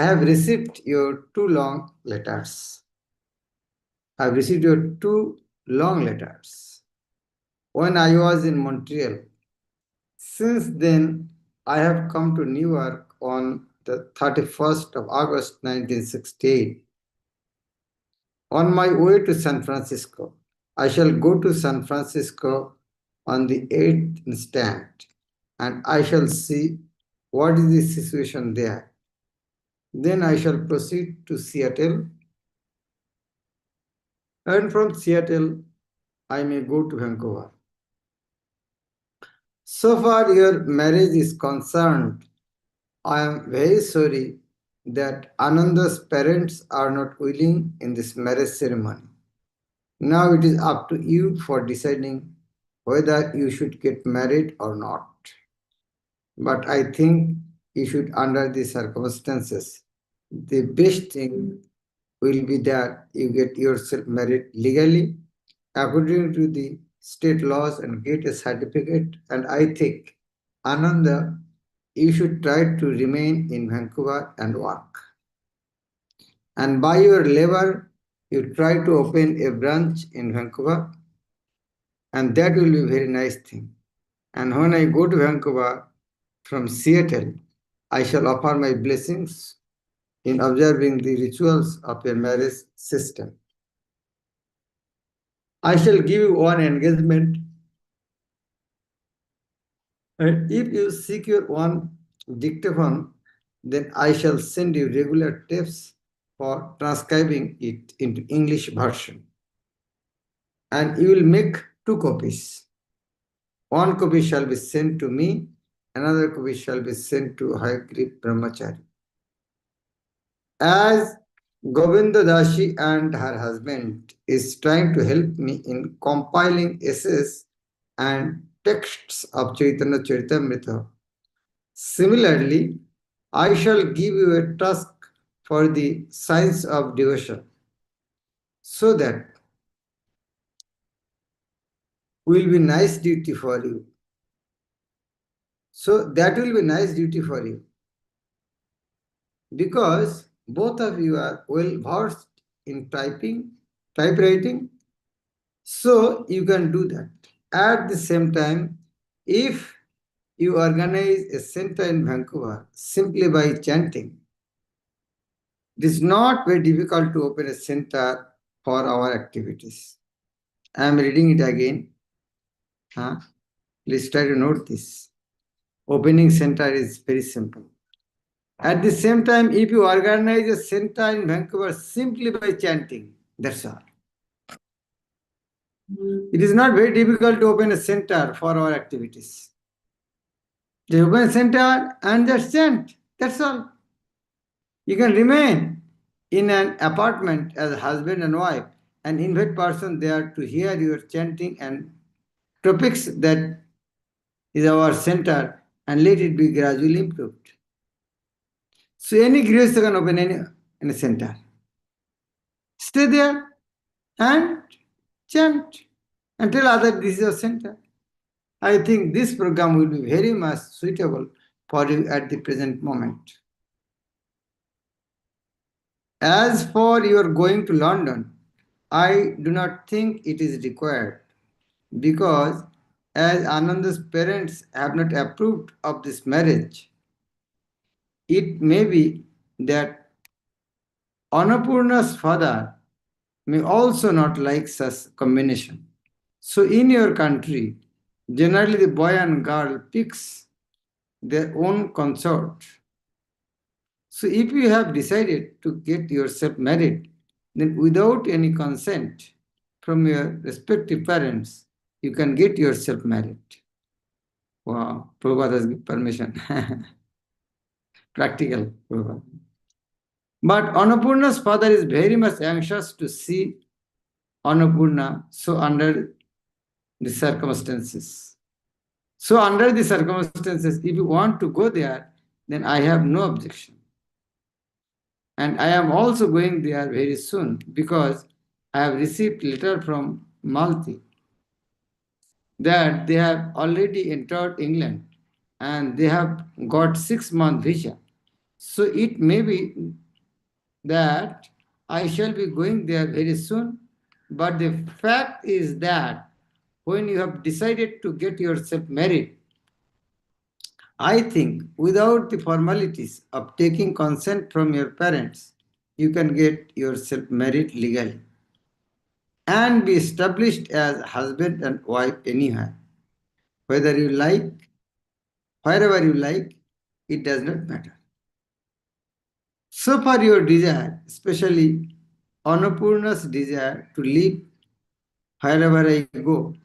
have received your 2 long letters. I have received your 2 long letters when I was in Montreal. Since then, I have come to New York on the 31st of August 1968. On my way to San Francisco, I shall go to San Francisco on the 8th instant, and I shall see what is the situation there. Then I shall proceed to Seattle, and from Seattle, I may go to Vancouver. So far, your marriage is concerned, I am very sorry that Ananda's parents are not willing in this marriage ceremony. Now it is up to you for deciding whether you should get married or not. But I think you should, under the circumstances, the best thing will be that you get yourself married legally according to the state laws and get a certificate. And I think, Ananda, you should try to remain in Vancouver and work. And by your labor, you try to open a branch in Vancouver, and that will be a very nice thing. And when I go to Vancouver from Seattle, I shall offer my blessings in observing the rituals of your marriage system. I shall give you one engagement, and if you secure one dictaphone, then I shall send you regular tapes for transcribing it into English version. And you will make 2 copies. One copy shall be sent to me, another copy shall be sent to Hayagriv Brahmachari. As Govinda Dashi and her husband is trying to help me in compiling essays and texts of Chaitanya Charitamrita, similarly, I shall give you a task for the science of devotion, so that will be nice duty for you. So that will be nice duty for you, because both of you are well versed in typewriting, so you can do that. At the same time, if you organize a center in Vancouver simply by chanting, it is not very difficult to open a center for our activities. I am reading it again. Please try to note this. Opening center is very simple. At the same time, if you organize a center in Vancouver simply by chanting, that's all. It is not very difficult to open a center for our activities. They open a center and just chant, that's all. You can remain in an apartment as a husband and wife and invite person there to hear your chanting and topics that is our center, and let it be gradually improved. So any grihastha can open any center. Stay there and chant and tell others this is your center. I think this program will be very much suitable for you at the present moment. As for your going to London, I do not think it is required, because as Ananda's parents have not approved of this marriage, it may be that Annapurna's father may also not like such combination. So in your country, generally the boy and girl picks their own consort. So if you have decided to get yourself married, then without any consent from your respective parents, you can get yourself married. Wow, Prabhupada has given permission. Practical Prabhupada. But Annapurna's father is very much anxious to see Annapurna, so under the circumstances. So under the circumstances, if you want to go there, then I have no objection. And I am also going there very soon, because I have received a letter from Malti that they have already entered England and they have got 6-month visa. So it may be that I shall be going there very soon, but the fact is that when you have decided to get yourself married, I think without the formalities of taking consent from your parents, you can get yourself married legally and be established as husband and wife anywhere. Whether you like, wherever you like, it does not matter. So far, your desire, especially Annapurna's desire to live wherever I go,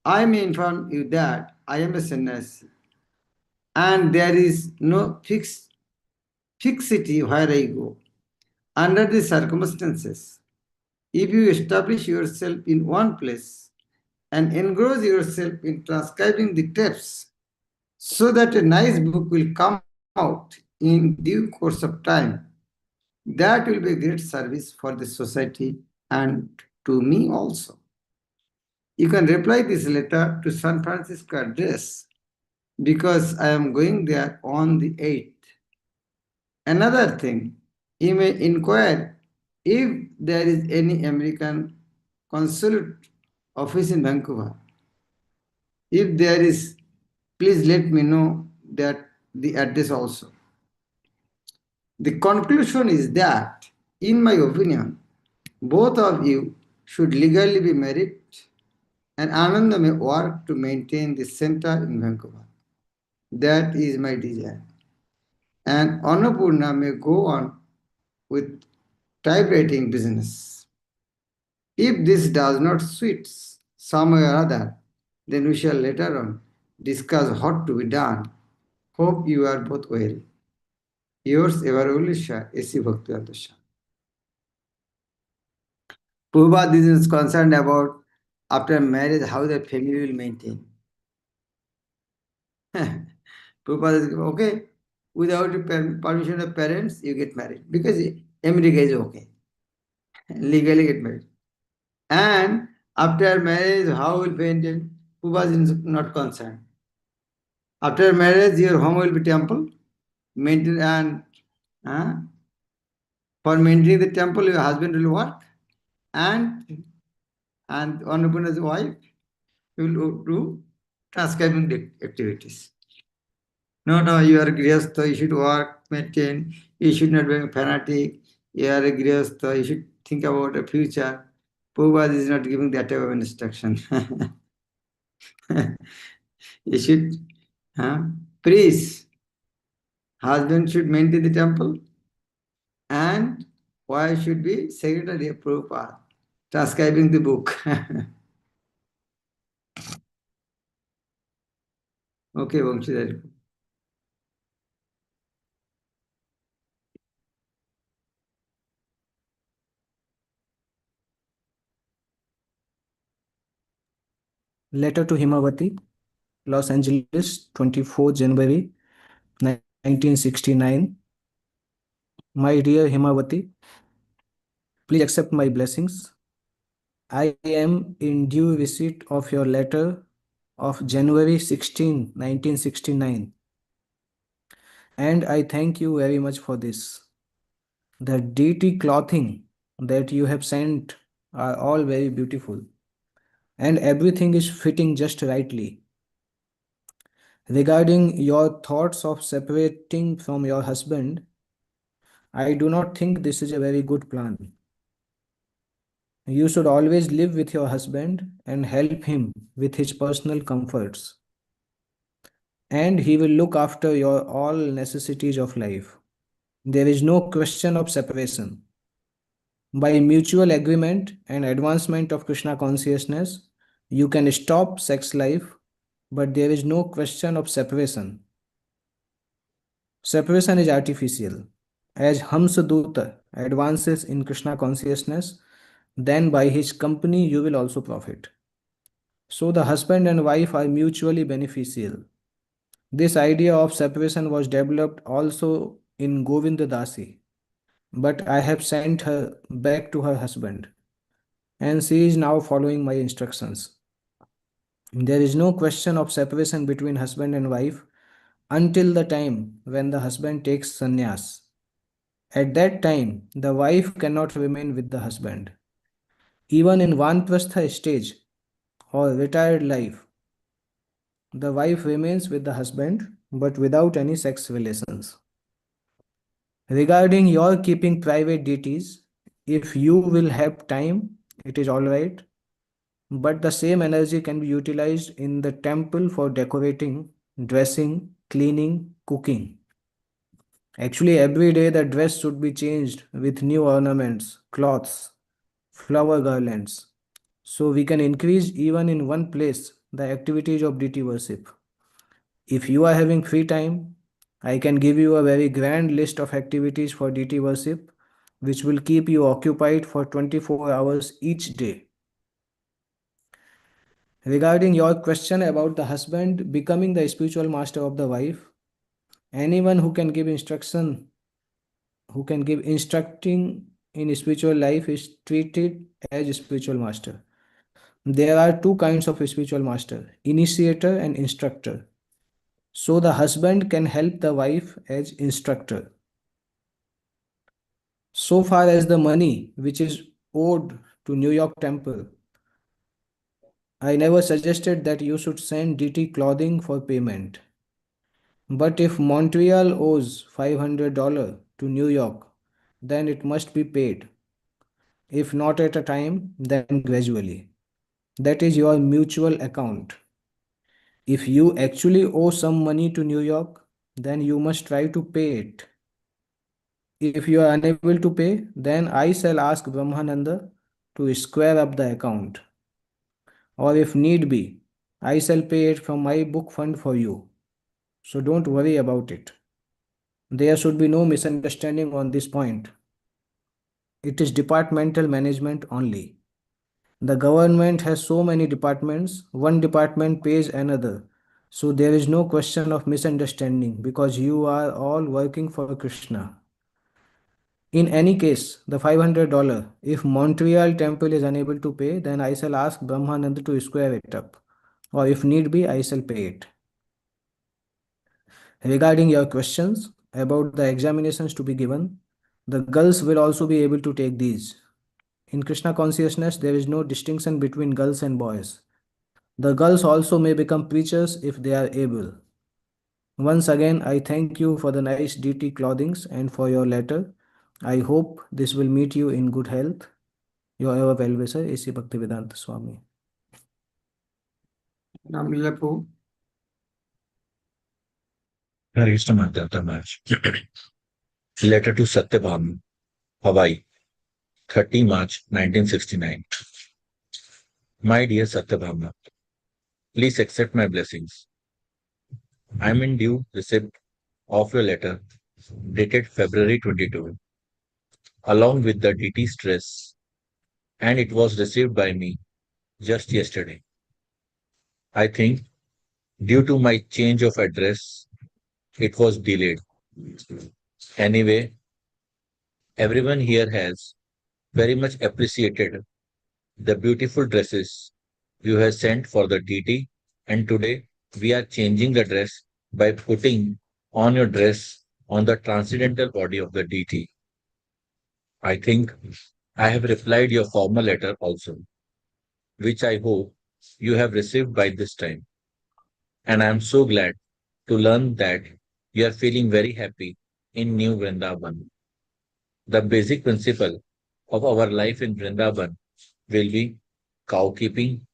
I may inform you that I am a sannyasi and there is no fixity where I go. Under the circumstances, if you establish yourself in one place and engross yourself in transcribing the texts so that a nice book will come out in due course of time, that will be a great service for the society and to me also. You can reply this letter to San Francisco address because I am going there on the 8th. Another thing, you may inquire if there is any American consulate office in Vancouver. If there is, please let me know that the address also. The conclusion is that, in my opinion, both of you should legally be married and Ananda may work to maintain the center in Vancouver. That is my desire. And Annapurna may go on with typewriting business. If this does not suit some way or other, then we shall later on discuss what to be done. Hope you are both well. Yours ever, Ulisha, A.C. Bhaktivedanta Swami. Prabhupada is concerned about after marriage how the family will maintain. Prabhupada is okay. Without permission of parents, you get married because America is okay. Legally get married. And after marriage, how will maintain? Prabhupada is not concerned. After marriage, your home will be temple. Maintain and uh, for maintaining the temple, your husband will work, and Annapurna's wife will do transcribing activities. No, no, you are grihastha, you should work, maintain, you should not be a fanatic, you are a grihastha, you should think about the future. Prabhupada is not giving that type of instruction. You should, huh? Priest, husband should maintain the temple, and wife should be secretary of Prabhupada, transcribing the book. Okay, Vamshidhari. Letter to Himavati, Los Angeles, 24 January 1969. My dear Himavati, please accept my blessings. I am in due receipt of your letter of January 16, 1969, and I thank you very much for this. The deity clothing that you have sent are all very beautiful, and everything is fitting just rightly. Regarding your thoughts of separating from your husband, I do not think this is a very good plan. You should always live with your husband and help him with his personal comforts, and he will look after your all necessities of life. There is no question of separation. By mutual agreement and advancement of Krishna consciousness, you can stop sex life, but there is no question of separation. Separation is artificial. As Hamsaduta advances in Krishna consciousness, then by his company you will also profit. So the husband and wife are mutually beneficial. This idea of separation was developed also in Govinda Dasi, but I have sent her back to her husband, and she is now following my instructions. There is no question of separation between husband and wife, until the time when the husband takes sannyas. At that time, the wife cannot remain with the husband. Even in Vanprastha stage or retired life, the wife remains with the husband but without any sex relations. Regarding your keeping private deities, if you will have time, it is alright, but the same energy can be utilized in the temple for decorating, dressing, cleaning, cooking. Actually, every day the dress should be changed with new ornaments, cloths, flower garlands. So we can increase even in one place the activities of deity worship. If you are having free time, I can give you a very grand list of activities for deity worship which will keep you occupied for 24 hours each day. Regarding your question about the husband becoming the spiritual master of the wife, anyone who can give instructing in spiritual life is treated as spiritual master. There are two kinds of spiritual master, initiator and instructor. So the husband can help the wife as instructor. So far as the money which is owed to New York temple, I never suggested that you should send DT clothing for payment. But if Montreal owes $500 to New York, then it must be paid. If not at a time, then gradually. That is your mutual account. If you actually owe some money to New York, then you must try to pay it. If you are unable to pay, then I shall ask Brahmananda to square up the account. Or if need be, I shall pay it from my book fund for you. So don't worry about it. There should be no misunderstanding on this point. It is departmental management only. The government has so many departments, one department pays another. So there is no question of misunderstanding because you are all working for Krishna. In any case, the $500, if Montreal temple is unable to pay, then I shall ask Brahmananda to square it up. Or if need be, I shall pay it. Regarding your questions about the examinations to be given, the girls will also be able to take these. In Krishna consciousness, there is no distinction between girls and boys. The girls also may become preachers if they are able. Once again, I thank you for the nice DT clothings and for your letter. I hope this will meet you in good health. Your ever well-wisher, A.C. Bhaktivedanta Swami. Namilapu. Hare Krishna Madhyanta Maharaj. Letter to Satyabhama, Hawaii, 30 March 1969. My dear Satyabhama, please accept my blessings. I am in due receipt of your letter dated February 22, along with the DT stress, and it was received by me just yesterday. I think due to my change of address, it was delayed. Anyway, everyone here has very much appreciated the beautiful dresses you have sent for the DT, and today we are changing the dress by putting on your dress on the transcendental body of the DT. I think I have replied your formal letter also, which I hope you have received by this time. And I am so glad to learn that you are feeling very happy in New Vrindavan. The basic principle of our life in Vrindavan will be cow keeping.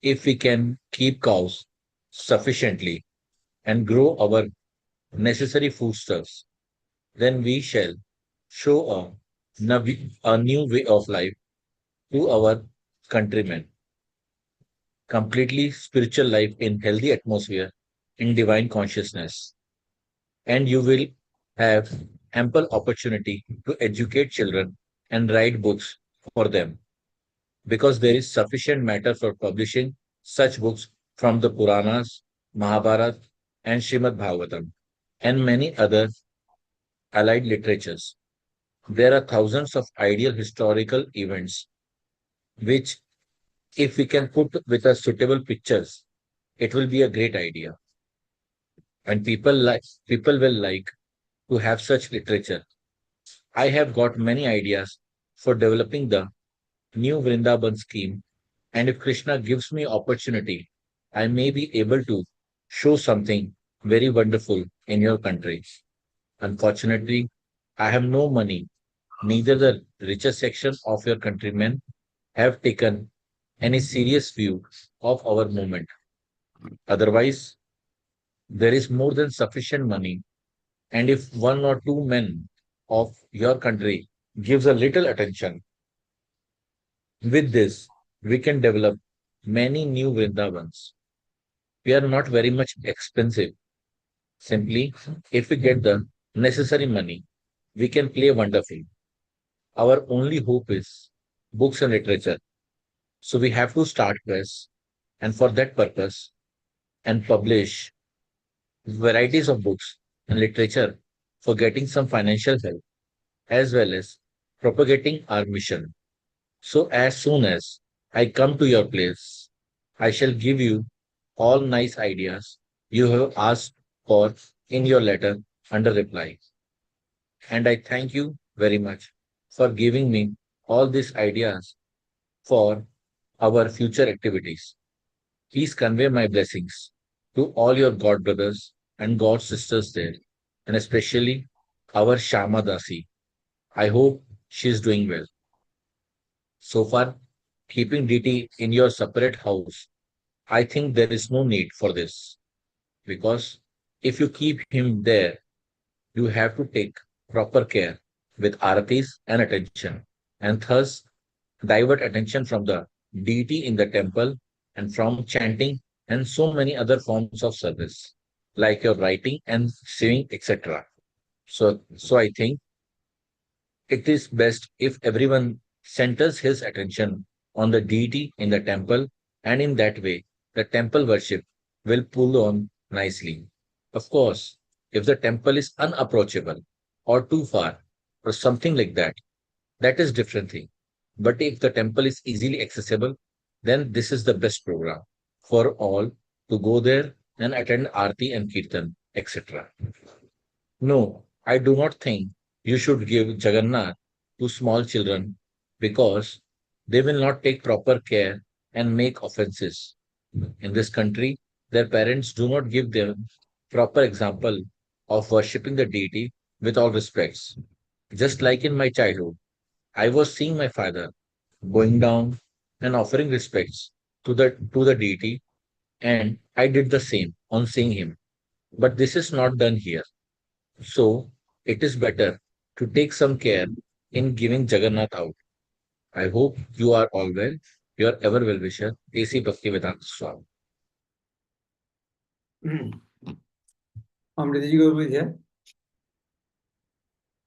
If we can keep cows sufficiently and grow our necessary foodstuffs, then we shall show a new way of life to our countrymen. Completely spiritual life in healthy atmosphere, in divine consciousness. And you will have ample opportunity to educate children and write books for them because there is sufficient matter for publishing such books from the Puranas, Mahabharata, and Srimad Bhagavatam, and many other allied literatures. There are thousands of ideal historical events which, if we can put with a suitable pictures, it will be a great idea. and people will like to have such literature. I have got many ideas for developing the new Vrindavan scheme, and if Krishna gives me opportunity, I may be able to show something very wonderful in your country. Unfortunately, I have no money. Neither the richer section of your countrymen have taken any serious view of our movement. Otherwise, there is more than sufficient money, and if one or two men of your country gives a little attention, with this, we can develop many new Vrindavans. We are not very much expensive. Simply, if we get the necessary money, we can play wonderfully. Our only hope is books and literature. So we have to start press, and for that purpose, and publish varieties of books and literature for getting some financial help, as well as propagating our mission. So as soon as I come to your place, I shall give you all nice ideas you have asked for in your letter under reply. And I thank you very much for giving me all these ideas for our future activities. Please convey my blessings to all your God brothers and God sisters there, and especially our Shama Dasi. I hope she is doing well. So far, keeping DT in your separate house, I think there is no need for this, because if you keep him there, you have to take proper care with aratis and attention, and thus divert attention from the deity in the temple and from chanting and so many other forms of service, like your writing and singing, etc. So I think it is best if everyone centers his attention on the deity in the temple, and in that way, the temple worship will pull on nicely. Of course, if the temple is unapproachable or too far or something like that, that is different thing. But if the temple is easily accessible, then this is the best program for all to go there and attend Aarti and Kirtan, etc. No, I do not think you should give Jagannath to small children, because they will not take proper care and make offenses. In this country, their parents do not give them proper example of worshipping the deity with all respects. Just like in my childhood, I was seeing my father going down and offering respects to the deity, and I did the same on seeing him. But this is not done here. So it is better to take some care in giving Jagannath out. I hope you are all well. Your ever well wisher, A.C. Bhaktivedanta Swami. Amritaji Guru is here.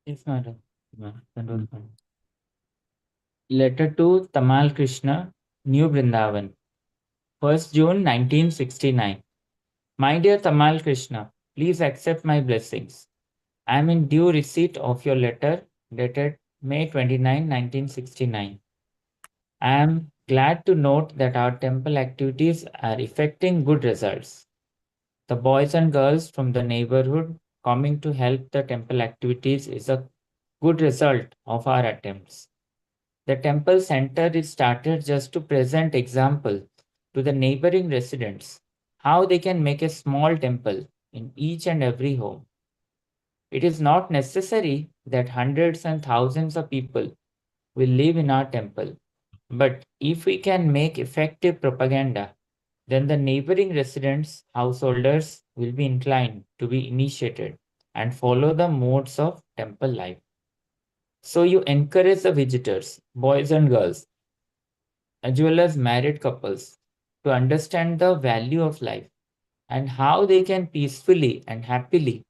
Yes, madam. Madam. Letter to Tamal Krishna, New Vrindavan, 1st June 1969. My dear Tamal Krishna, please accept my blessings. I am in due receipt of your letter dated May 29, 1969. I am glad to note that our temple activities are effecting good results. The boys and girls from the neighborhood coming to help the temple activities is a good result of our attempts. The temple center is started just to present example to the neighboring residents how they can make a small temple in each and every home. It is not necessary that hundreds and thousands of people will live in our temple, but if we can make effective propaganda, then the neighboring residents, householders will be inclined to be initiated and follow the modes of temple life. So you encourage the visitors, boys and girls, as well as married couples, to understand the value of life and how they can peacefully and happily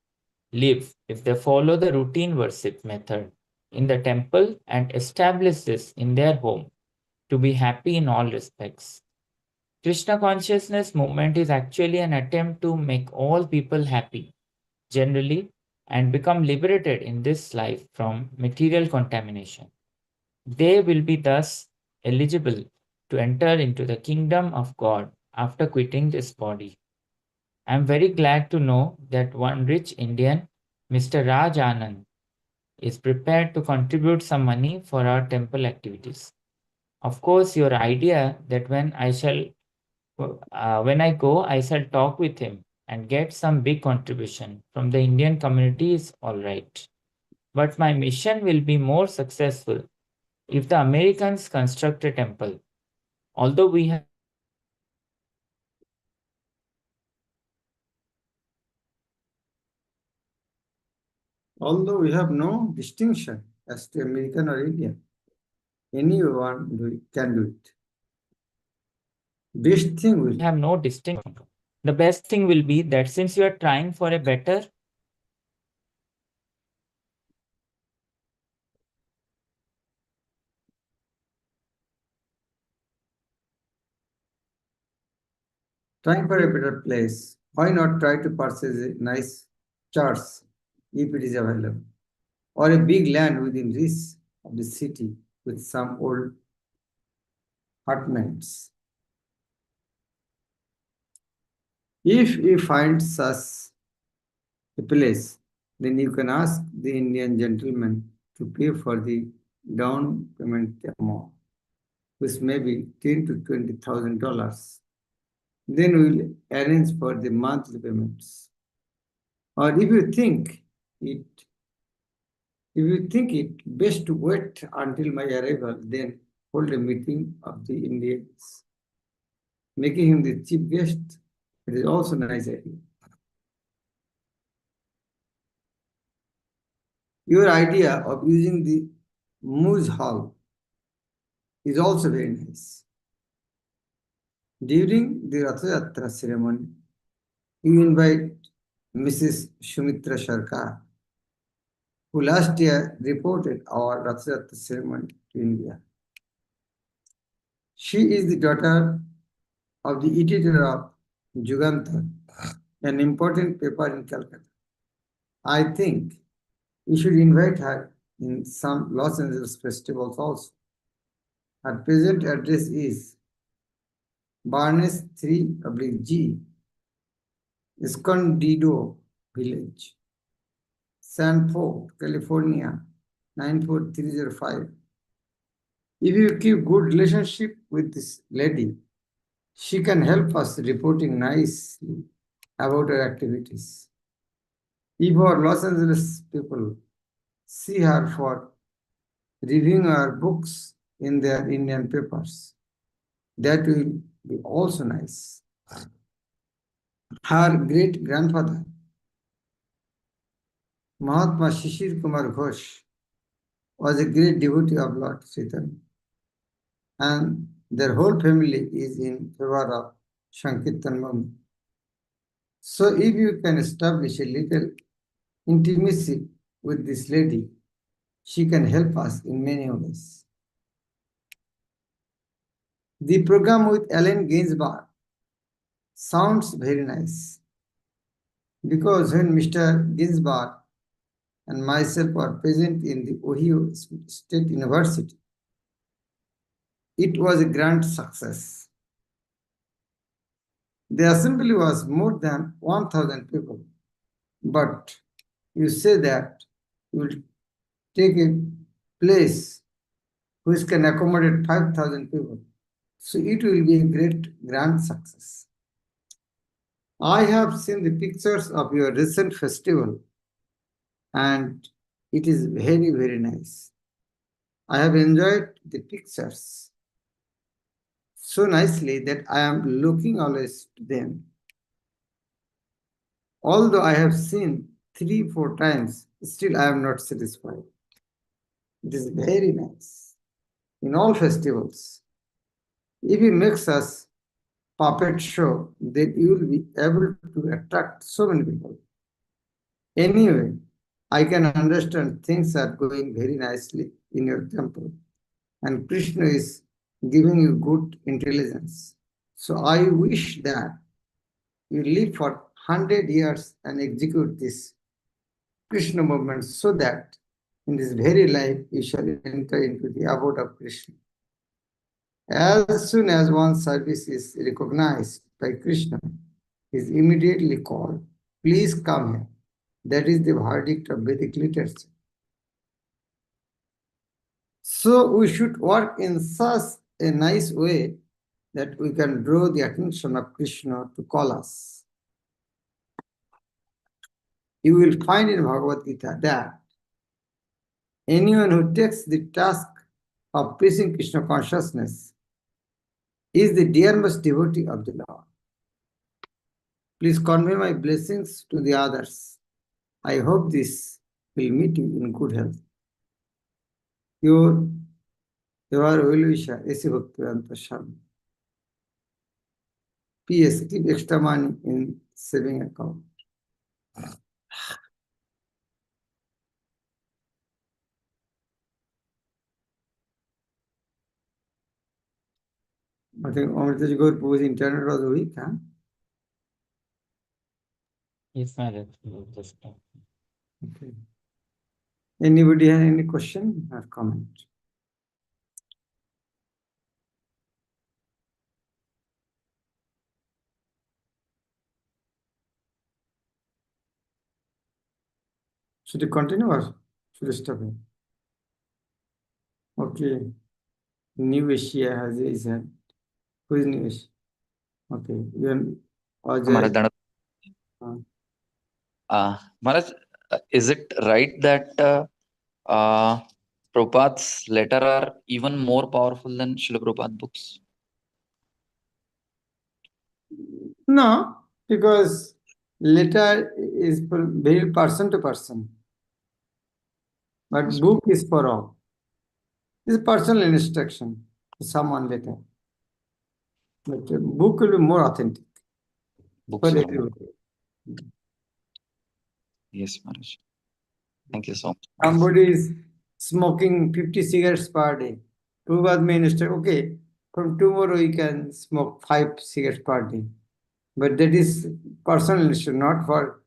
live if they follow the routine worship method in the temple and establish this in their home to be happy in all respects. Krishna consciousness movement is actually an attempt to make all people happy generally and become liberated in this life from material contamination. They will be thus eligible to enter into the kingdom of God after quitting this body. I am very glad to know that one rich Indian, Mr. Raj Anand, is prepared to contribute some money for our temple activities. Of course, your idea that when I go, I shall talk with him and get some big contribution from the Indian community is all right. But my mission will be more successful if the Americans construct a temple. Although we have no distinction from the Although we have no distinction as to American or Indian, anyone can do it. Best thing will have no distinction. The best thing will be that since you are trying for a better trying for a better place. Why not try to purchase a nice church if it is available, or a big land within reach of the city with some old apartments? If you find such a place, then you can ask the Indian gentleman to pay for the down payment amount, which may be $10,000 to $20,000. Then we'll arrange for the monthly payments. Or if you think it best to wait until my arrival, then hold a meeting of the Indians, making him the chief guest. It is also a nice idea. Your idea of using the Moose Hall is also very nice. During the Ratha Yatra ceremony, you invite Mrs. Shumitra Sharkar, who last year reported our Ratha Yatra ceremony to India. She is the daughter of the editor of Jugantar, an important paper in Calcutta. I think we should invite her in some Los Angeles festivals also. Her present address is Barnes 3/G, Escondido Village, Sanford, California, 94305. If you keep good relationship with this lady, she can help us reporting nicely about her activities. If our Los Angeles people see her for reviewing our books in their Indian papers, that will be also nice. Her great grandfather, Mahatma Shishir Kumar Ghosh, was a great devotee of Lord Chaitanya, and their whole family is in favor of Sankirtan movement. So if you can establish a little intimacy with this lady, she can help us in many ways. The program with Allen Ginsberg sounds very nice, because when Mr. Ginsberg and myself were present in the Ohio State University, it was a grand success. The assembly was more than 1,000 people, but you say that you will take a place which can accommodate 5,000 people. So it will be a great grand success. I have seen the pictures of your recent festival, and it is very, very nice. I have enjoyed the pictures so nicely that I am looking always to them. Although I have seen 3-4 times, still I am not satisfied. It is very nice. In all festivals, if you make us puppet show, then you will be able to attract so many people. Anyway, I can understand things are going very nicely in your temple, and Krishna is giving you good intelligence. So I wish that you live for 100 years and execute this Krishna movement, so that in this very life you shall enter into the abode of Krishna. As soon as one's service is recognized by Krishna, is immediately called, please come here. That is the verdict of Vedic literature. So we should work in such a nice way that we can draw the attention of Krishna to call us. You will find in Bhagavad Gita that anyone who takes the task of preaching Krishna consciousness is the dearest devotee of the Lord. Please convey my blessings to the others. I hope this will meet you in good health. Your well-wisher, A.C. Bhakti Prema Swami. P.S. Keep extra money in saving account. I think Amritaji Gaur Prabhu's internet was weak, huh? Yes, Maharaj. Okay. Anybody have any question or comment? Should we continue or should we stop here? Okay. New Asia has his hand. Who is New Asia? Okay. Then Maharaj, Ajay. Maharaj, is it right that Prabhupada's letter are even more powerful than Srila Prabhupada books? No, because letter is very person to person. But book is for all. It's personal instruction to someone later. But book will be more authentic Books for are more. everybody. Yes, Maharaj. Thank you so much. Somebody is smoking 50 cigarettes per day. Prabhupada may instruct, okay, from tomorrow you can smoke 5 cigarettes per day. But that is personal instruction, not for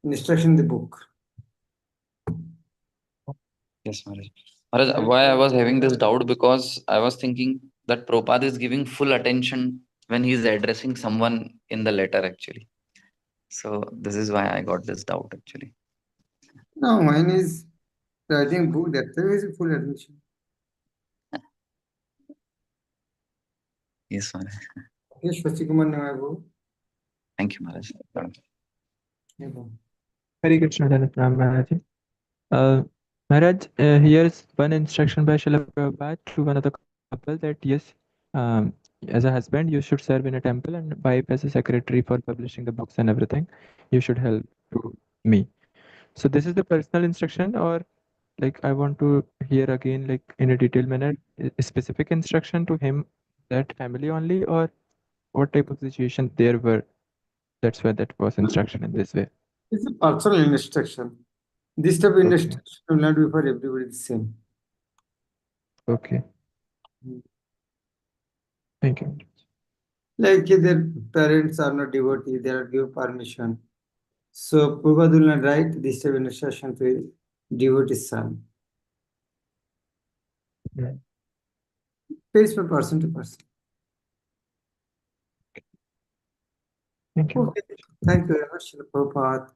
instruction in the book. Yes, Maharaj. Maharaj, why I was having this doubt, because I was thinking that Prabhupada is giving full attention when he is addressing someone in the letter, actually. So this is why I got this doubt, actually. No, mine is writing book, that is full attention. Yes, Maharaj. Yes, Shwasikumar Namabu. Thank you, Maharaj. Hare Krishna, Dhanapram Maharaj. Maharaj, here's one instruction by Srila Prabhupada to one of the couple that yes, as a husband, you should serve in a temple, and wife as a secretary for publishing the books and everything. You should help to me. So this is the personal instruction, or like I want to hear again, like in a detailed manner, a specific instruction to him, that family only, or what type of situation there were. That's why that was instruction in this way. It's a personal instruction. This type of Okay. instruction will not be for everybody the same. Okay. Thank you. Like their parents are not devotee, they are give permission. So Prabhupada will not write this type of instruction to a devotee son. Yeah. Varies from person to person. Thank you. Okay. Thank you very much, Prabhupada.